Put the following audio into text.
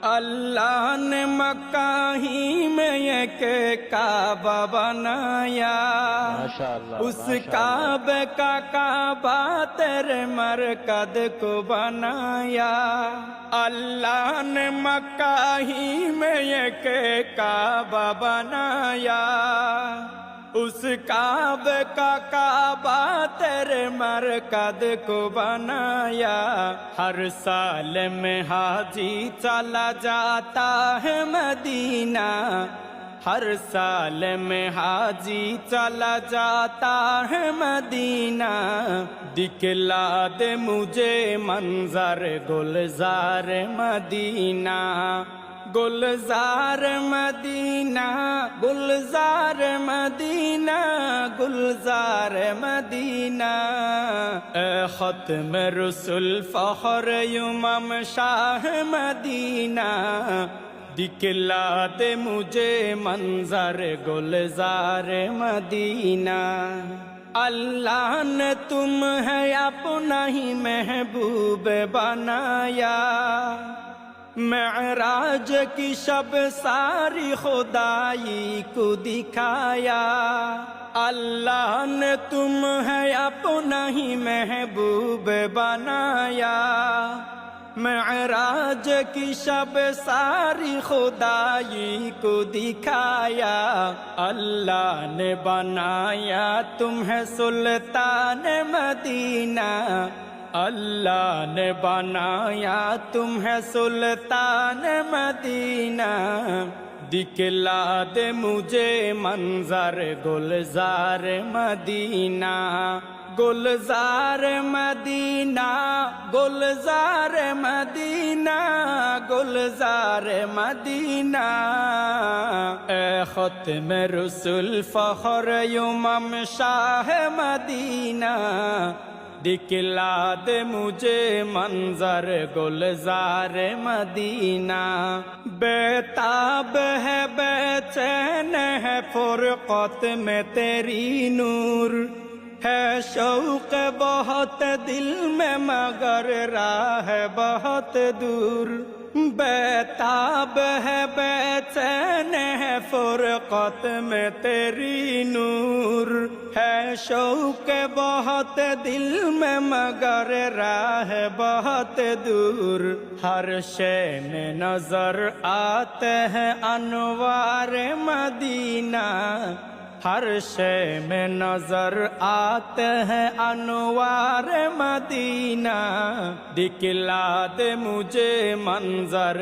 اللہ نے مکہ ہی میں ایک کعبہ بنایا، اس کعبے کا کعبہ تیرے مرکز کو بنایا۔ اللہ نے مکہ ہی میں ایک کعبہ بنایا، اس کعبے کا کعبہ تیرے مرکز کو بنایا۔ ہر سال میں حاجی چلا جاتا ہے مدینہ، ہر سال میں حاجی چلا جاتا ہے مدینہ۔ دکھلا دے مجھے منظر گلزار مدینہ، گلزار مدینہ، گلزار مدینہ، گلزار مدینہ۔ اے ختم رسول فخر امم شاہ مدینہ، دکھلا دے مجھے منظر گلزار مدینہ۔ اللہ نے تمہیں اپنا ہی محبوب بنایا، معراج کی شب ساری خدائی کو دکھایا۔ اللہ نے تمہیں اپنا ہی محبوب بنایا، معراج کی شب ساری خدائی کو دکھایا۔ اللہ نے بنایا تمہیں سلطان مدینہ، اللہ نے بنایا تمہیں سلطان مدینہ۔ دکھلا دے مجھے منظر گلزار مدینہ، گلزار مدینہ، گلزار مدینہ، گلزار مدینہ۔ اے ختم رسول فخر امم شاہ مدینہ، دکھلا دے مجھے منظر گلزار مدینہ۔ بیتاب ہے بے چین ہے فرقت میں تیری نور، ہے شوق بہت دل میں مگر راہ بہت دور۔ بیتاب ہے بے چین ہے فرقت میں تیری نور، ہے شوق بہت دل میں مگر راہ بہت دور۔ ہر شے میں نظر آتے ہیں انوار مدینہ، ہر شے میں نظر آتے ہیں انوار مدینہ۔ دکھلا دے مجھے منظر